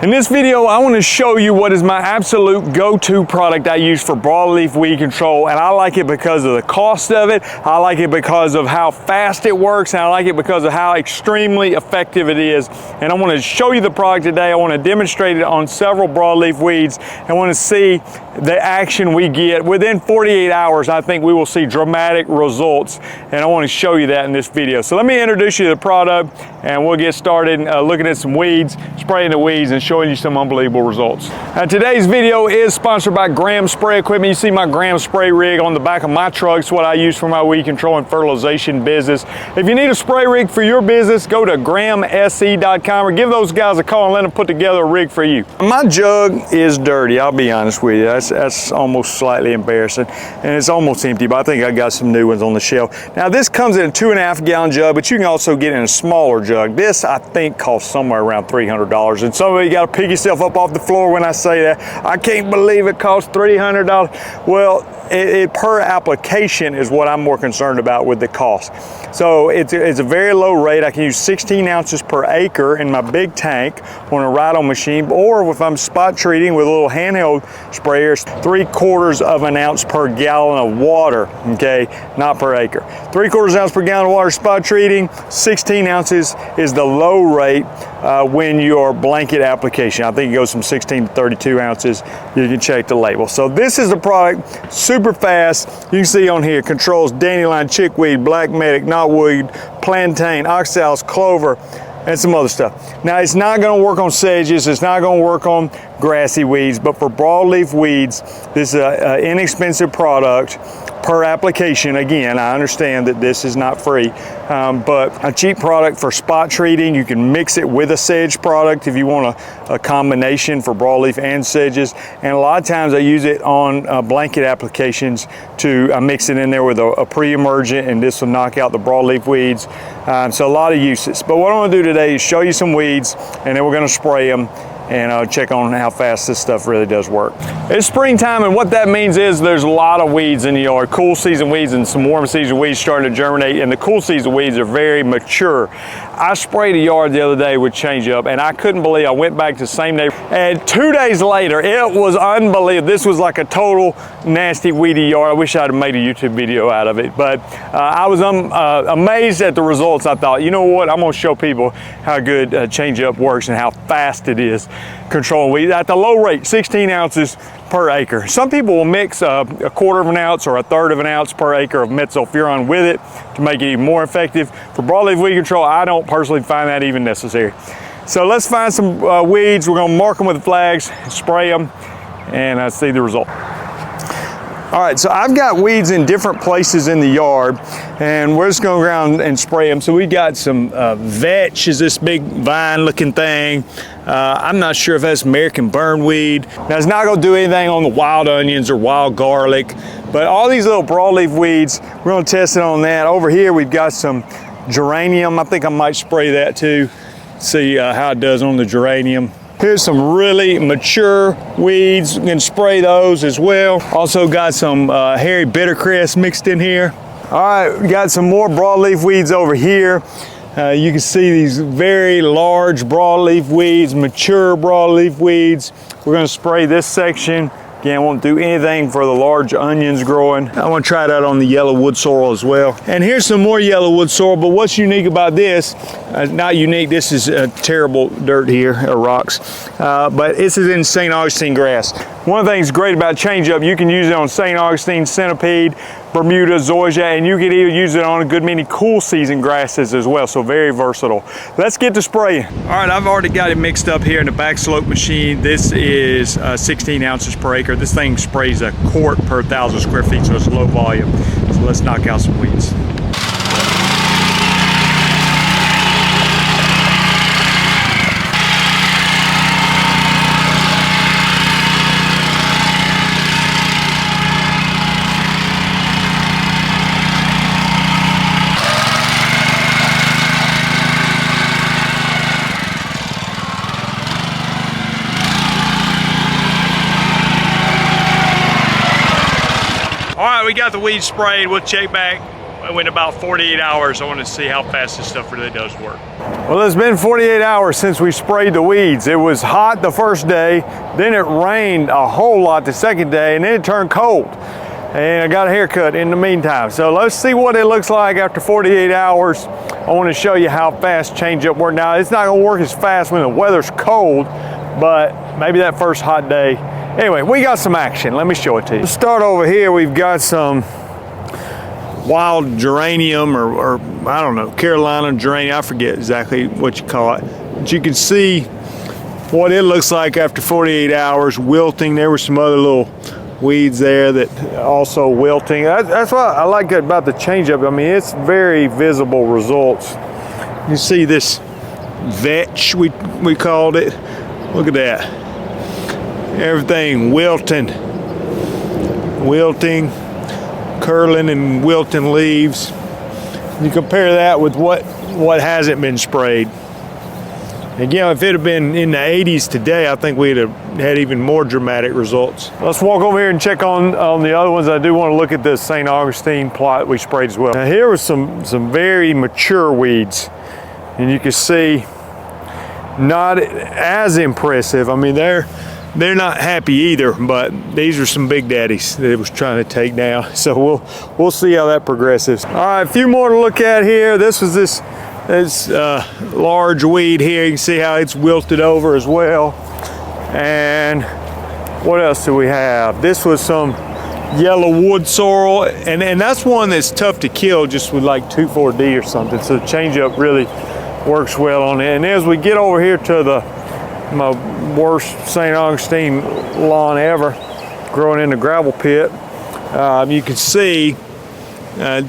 In this video, I want to show you what is my absolute go-to product I use for broadleaf weed control, and I like it because of the cost of it, I like it because of how fast it works, and I like it because of how extremely effective it is. And I want to show you the product today. I want to demonstrate it on several broadleaf weeds. I want to see the action we get. Within 48 hours, I think we will see dramatic results, and I want to show you that in this video. So let me introduce you to the product, and we'll get started looking at some weeds, spraying the weeds, and showing you some unbelievable results. Today's video is sponsored by Graham Spray Equipment. You see my Graham spray rig on the back of my truck. It's what I use for my weed control and fertilization business. If you need a spray rig for your business, go to grahamse.com or give those guys a call and let them put together a rig for you. My jug is dirty, I'll be honest with you. That's almost slightly embarrassing, and it's almost empty, but I think I got some new ones on the shelf. Now this comes in a 2.5 gallon jug, but you can also get it in a smaller jug. This I think costs somewhere around $300, and some of you got to pick yourself up off the floor when I say that. I can't believe it costs $300. Well, it per application is what I'm more concerned about with the cost. So it's a very low rate. I can use 16 ounces per acre in my big tank on a ride-on machine, or if I'm spot treating with a little handheld sprayer, 3/4 of an ounce per gallon of water, okay, not per acre. 3/4 ounce per gallon of water spot treating. 16 ounces is the low rate when your blanket application. I think it goes from 16 to 32 ounces. You can check the label. So this is the product, super fast. You can see on here, controls dandelion, chickweed, black medic, knotweed, plantain, oxalis, clover, and some other stuff. Now it's not going to work on sedges, it's not going to work on grassy weeds, but for broadleaf weeds, this is an inexpensive product per application. Again, I understand that this is not free, but a cheap product for spot treating. You can mix it with a sedge product if you want a combination for broadleaf and sedges, and a lot of times I use it on blanket applications to mix it in there with a pre-emergent, and this will knock out the broadleaf weeds. So a lot of uses, but what I'm going to do today is show you some weeds, and then we're going to spray them and check on how fast this stuff really does work. It's springtime, and what that means is there's a lot of weeds in the yard. Cool season weeds and some warm season weeds starting to germinate, and the cool season weeds are very mature. I sprayed a yard the other day with Change Up, and I couldn't believe I went back to the same neighborhood, and 2 days later, it was unbelievable. This was like a total nasty weedy yard. I wish I'd have made a YouTube video out of it, but I was amazed at the results. I thought, you know what, I'm gonna show people how good Change Up works and how fast it is controlling weeds at the low rate, 16 ounces per acre. Some people will mix a 1/4 of an ounce or 1/3 of an ounce per acre of metsulfuron with it to make it even more effective. For broadleaf weed control, I don't personally find that even necessary. So let's find some weeds. We're gonna mark them with the flags, spray them, and see the result. All right, so I've got weeds in different places in the yard, and we're just gonna go around and spray them. So we got some vetch, is this big vine looking thing. I'm not sure if that's American burnweed. Now it's not gonna do anything on the wild onions or wild garlic, but all these little broadleaf weeds, we're gonna test it on that. Over here we've got some geranium. I think I might spray that too, see how it does on the geranium. Here's some really mature weeds. You can spray those as well. Also got some hairy bittercress mixed in here. All right, we got some more broadleaf weeds over here. You can see these very large broadleaf weeds, mature broadleaf weeds. We're gonna spray this section. Again, won't do anything for the large onions growing. I want to try that on the yellow wood sorrel as well. And here's some more yellow wood sorrel, but what's unique about this, not unique, this is terrible dirt here, or rocks, but this is in St. Augustine grass. One of the things great about Change Up, you can use it on St. Augustine, centipede, Bermuda, zoysia, and you can even use it on a good many cool season grasses as well, so very versatile. Let's get to spraying. All right, I've already got it mixed up here in the back slope machine. This is 16 ounces per acre. This thing sprays a quart per 1,000 square feet, so it's low volume. So let's knock out some weeds. All right, we got the weeds sprayed. We'll check back in about 48 hours, I want to see how fast this stuff really does work. Well, it's been 48 hours since we sprayed the weeds. It was hot the first day, then it rained a whole lot the second day, and then it turned cold. And I got a haircut in the meantime. So let's see what it looks like after 48 hours. I want to show you how fast change-up works. Now, it's not gonna work as fast when the weather's cold, but maybe that first hot day. Anyway, we got some action. Let me show it to you. Let's start over here. We've got some wild geranium or I don't know, Carolina geranium. I forget exactly what you call it. But you can see what it looks like after 48 hours, wilting. There were some other little weeds there that also wilting. That's what I like about the change-up. I mean, it's very visible results. You see this vetch, we called it. Look at that. Everything wilting, curling and wilting leaves. You compare that with what hasn't been sprayed. Again, if it had been in the 80s today, I think we'd have had even more dramatic results. Let's walk over here and check on the other ones. I do want to look at this St. Augustine plot we sprayed as well. Now here was some very mature weeds, and you can see not as impressive. I mean, they're not happy either, but these are some big daddies that it was trying to take down. So we'll see how that progresses. All right, a few more to look at here. This was this large weed here. You can see how it's wilted over as well. And what else do we have? This was some yellow wood sorrel, and that's one that's tough to kill just with like 2,4-D or something. So the change-up really works well on it. And as we get over here to my worst St. Augustine lawn ever, growing in the gravel pit, you can see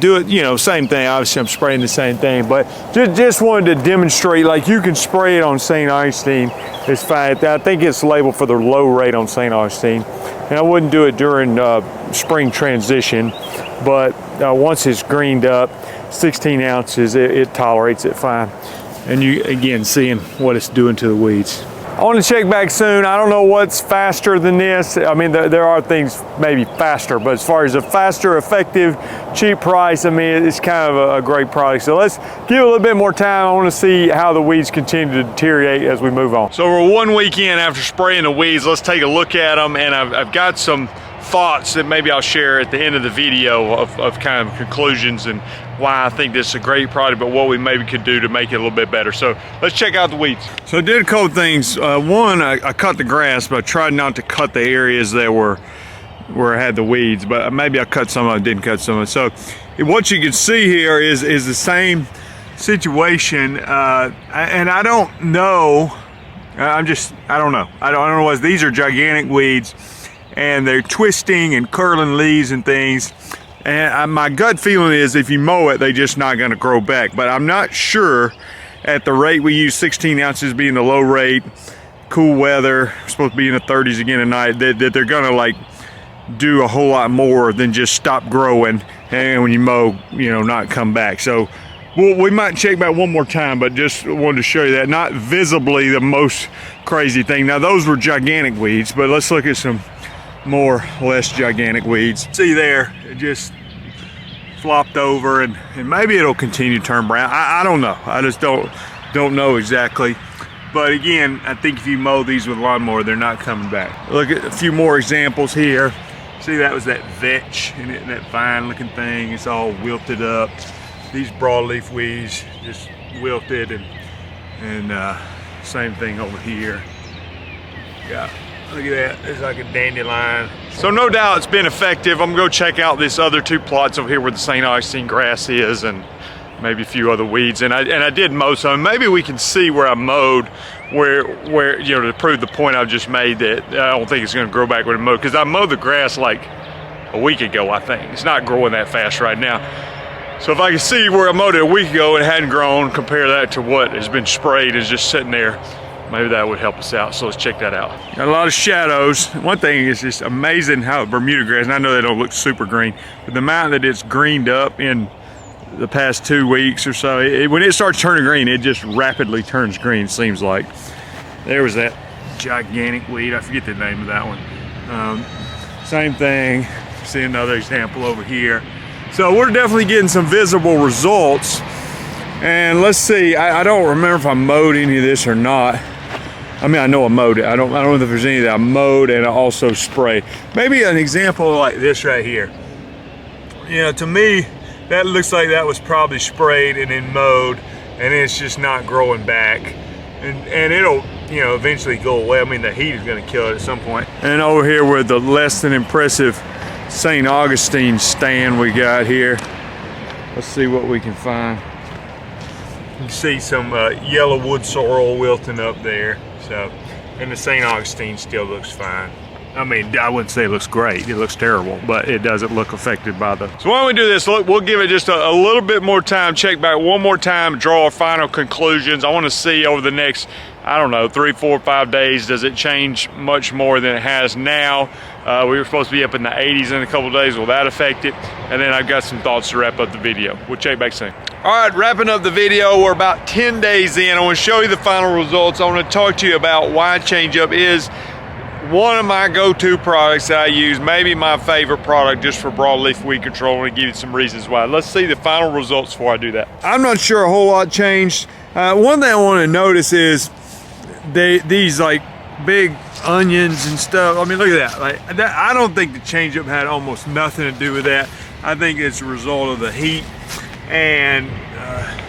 do it, you know, same thing. Obviously I'm spraying the same thing, but just wanted to demonstrate, like, you can spray it on St. Augustine. It's fine. I think it's labeled for the low rate on St. Augustine, and I wouldn't do it during spring transition, but once it's greened up, 16 ounces, it tolerates it fine. And you again seeing what it's doing to the weeds. I want to check back soon. I don't know what's faster than this. I mean, there are things maybe faster, but as far as a faster, effective, cheap price, I mean, it's kind of a great product. So let's give it a little bit more time. I want to see how the weeds continue to deteriorate as we move on. So we're 1 week in after spraying the weeds. Let's take a look at them, and I've got some thoughts that maybe I'll share at the end of the video of kind of conclusions and why I think this is a great product, but what we maybe could do to make it a little bit better. So let's check out the weeds. So I did a couple things. One, I cut the grass, but I tried not to cut the areas that were where I had the weeds, but maybe I cut some of it, didn't cut some of it. So what you can see here is the same situation, and I don't know. I don't know. I don't know what these are. Gigantic weeds, and they're twisting and curling leaves and things. And my gut feeling is if you mow it, they're just not going to grow back. But I'm not sure at the rate we use, 16 ounces being the low rate, cool weather, supposed to be in the 30s again tonight, that they're going to like do a whole lot more than just stop growing and when you mow, you know, not come back. So we might check back one more time, but just wanted to show you that. Not visibly the most crazy thing. Now those were gigantic weeds, but let's look at some more less gigantic weeds. See there, it just flopped over, and maybe it'll continue to turn brown. I don't know. I just don't know exactly. But again, I think if you mow these with a lawnmower, they're not coming back. Look at a few more examples here. See, that was that vetch, and that fine looking thing. It's all wilted up. These broadleaf weeds just wilted, and same thing over here. Yeah. Look at that, it's like a dandelion. So no doubt it's been effective. I'm gonna go check out this other two plots over here where the St. Augustine grass is, and maybe a few other weeds. And I did mow some. Maybe we can see where I mowed, where you know, to prove the point I've just made that I don't think it's gonna grow back when I mow, because I mowed the grass like a week ago, I think. It's not growing that fast right now. So if I can see where I mowed it a week ago and it hadn't grown, compare that to what has been sprayed is just sitting there, maybe that would help us out. So let's check that out. Got a lot of shadows. One thing is just amazing how Bermuda grass, and I know they don't look super green, but the amount that it's greened up in the past 2 weeks or so, when it starts turning green, it just rapidly turns green, seems like. There was that gigantic weed. I forget the name of that one. Same thing. See another example over here. So we're definitely getting some visible results. And let's see, I don't remember if I mowed any of this or not. I mean, I know I mowed it. I don't know if there's any that I mowed and I also sprayed. Maybe an example like this right here. You know, to me, that looks like that was probably sprayed and then mowed, and it's just not growing back. And it'll, you know, eventually go away. I mean, the heat is gonna kill it at some point. And over here with the less than impressive St. Augustine stand we got here. Let's see what we can find. You can see some yellow wood sorrel wilting up there. So, and the St. Augustine still looks fine. I mean, I wouldn't say it looks great. It looks terrible, but it doesn't look affected by the... So why don't we do this? Look, we'll give it just a little bit more time, check back one more time, draw our final conclusions. I want to see over the next, I don't know, 3, 4, 5 days, does it change much more than it has now? We were supposed to be up in the 80s in a couple of days. Will that affect it? And then I've got some thoughts to wrap up the video. We'll check back soon. All right, wrapping up the video. We're about 10 days in. I want to show you the final results. I want to talk to you about why Change-Up is one of my go-to products that I use, maybe my favorite product just for broadleaf weed control. I want to give you some reasons why. Let's see the final results before I do that. I'm not sure a whole lot changed. One thing I want to notice is these like big onions and stuff. I mean, look at that. Like that, I don't think the Change-Up had almost nothing to do with that. I think it's a result of the heat and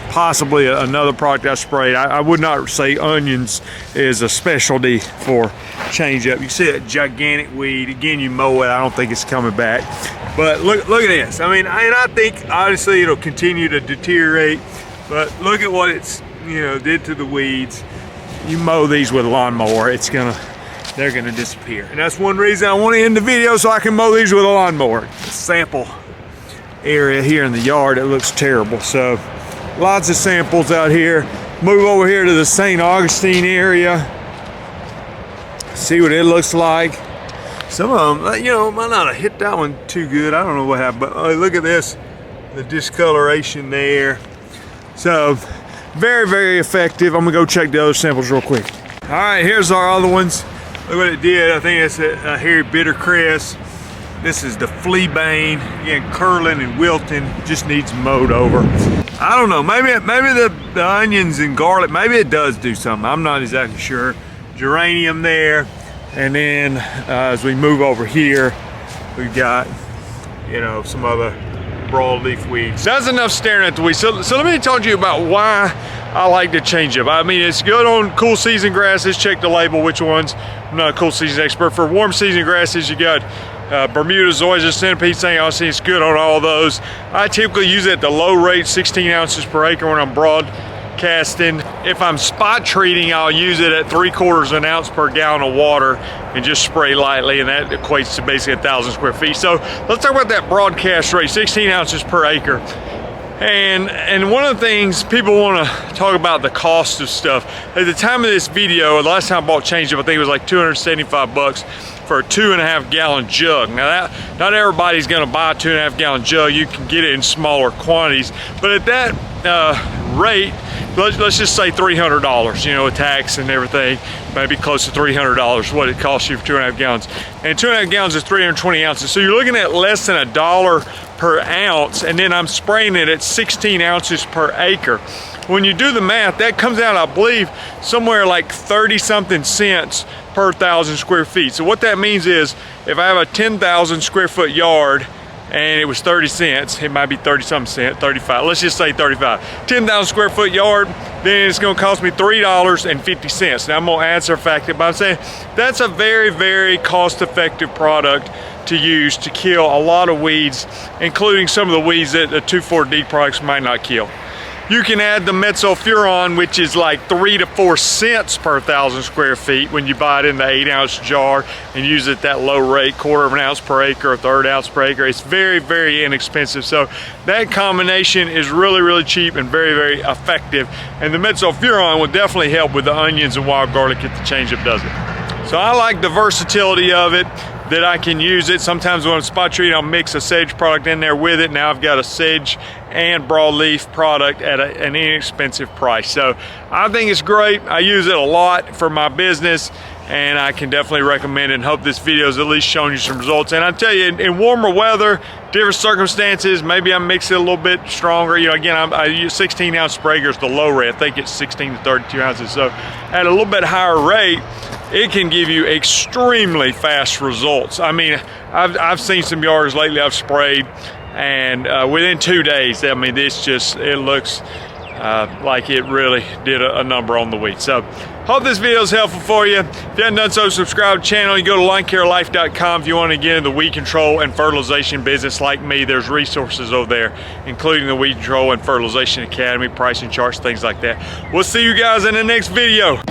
possibly another product I sprayed. I would not say onions is a specialty for Change-Up. You see that gigantic weed. Again, you mow it. I don't think it's coming back. But look at this. I mean, and I think obviously it'll continue to deteriorate. But look at what it's, you know, did to the weeds. You mow these with a lawnmower, they're gonna disappear. And that's one reason I want to end the video, so I can mow these with a lawnmower. Sample area here in the yard, it looks terrible. So lots of samples out here. Move over here to the St. Augustine area. See what it looks like. Some of them, you know, might not have hit that one too good. I don't know what happened, but look at this, the discoloration there. So very, very effective. I'm gonna go check the other samples real quick. All right, here's our other ones. Look what it did. I think it's a hairy bittercress. This is the fleabane, again, curling and wilting, just needs mowed over. I don't know, maybe the onions and garlic, maybe it does do something. I'm not exactly sure. Geranium there, and then as we move over here, we've got, you know, some other broadleaf weeds. That's enough staring at the weeds. So let me talk to you about why I like to Change-Up. I mean, it's good on cool season grasses. Check the label, which ones. I'm not a cool season expert. For warm season grasses, you got Bermuda, Zoysia, Centipede, St. Augustine. It's good on all those. I typically use it at the low rate, 16 ounces per acre when I'm broadcasting. If I'm spot treating, I'll use it at 3/4 an ounce per gallon of water and just spray lightly, and that equates to basically 1,000 square feet. So let's talk about that broadcast rate, 16 ounces per acre. And one of the things people want to talk about, the cost of stuff. At the time of this video, the last time I bought Change-Up, I think it was like 275 bucks for a 2.5 gallon jug. Now not everybody's going to buy a 2.5 gallon jug. You can get it in smaller quantities, but at that rate, let's just say $300, you know, with tax and everything, maybe close to $300 what it costs you for 2.5 gallons. And 2.5 gallons is 320 ounces. So you're looking at less than $1 per ounce, and then I'm spraying it at 16 ounces per acre. When you do the math, that comes out, I believe, somewhere like 30-something cents per 1,000 square feet. So what that means is, if I have a 10,000 square foot yard and it was 30 cents, it might be 30-something cents, 35, let's just say 35. 10,000 square foot yard, then it's gonna cost me $3.50. Now I'm gonna answer fact it by saying that's a very, very cost-effective product to use to kill a lot of weeds, including some of the weeds that the 2,4-D products might not kill. You can add the metsulfuron, which is like 3 to 4 cents per 1,000 square feet when you buy it in the 8-ounce jar and use it at that low rate, 1/4 ounce per acre or 1/3 ounce per acre. It's very, very inexpensive. So that combination is really, really cheap and very, very effective. And the metsulfuron will definitely help with the onions and wild garlic if the Change-Up does it. So I like the versatility of it, that I can use it. Sometimes when I'm spot treating, I'll mix a sedge product in there with it. Now I've got a sedge and broadleaf product at an inexpensive price. So I think it's great. I use it a lot for my business, and I can definitely recommend it and hope this video has at least shown you some results. And I tell you, in warmer weather, different circumstances, maybe I mix it a little bit stronger. You know, again, I use 16 ounce Sprague's the low rate. I think it's 16 to 32 ounces. So at a little bit higher rate, it can give you extremely fast results. I mean, I've seen some yards lately I've sprayed, and within 2 days, I mean, it looks like it really did a number on the weed. So hope this video is helpful for you. If you haven't done so, subscribe to the channel. You go to linecarelife.com if you want to get into the weed control and fertilization business like me. There's resources over there, including the Weed Control and Fertilization Academy, pricing charts, things like that. We'll see you guys in the next video.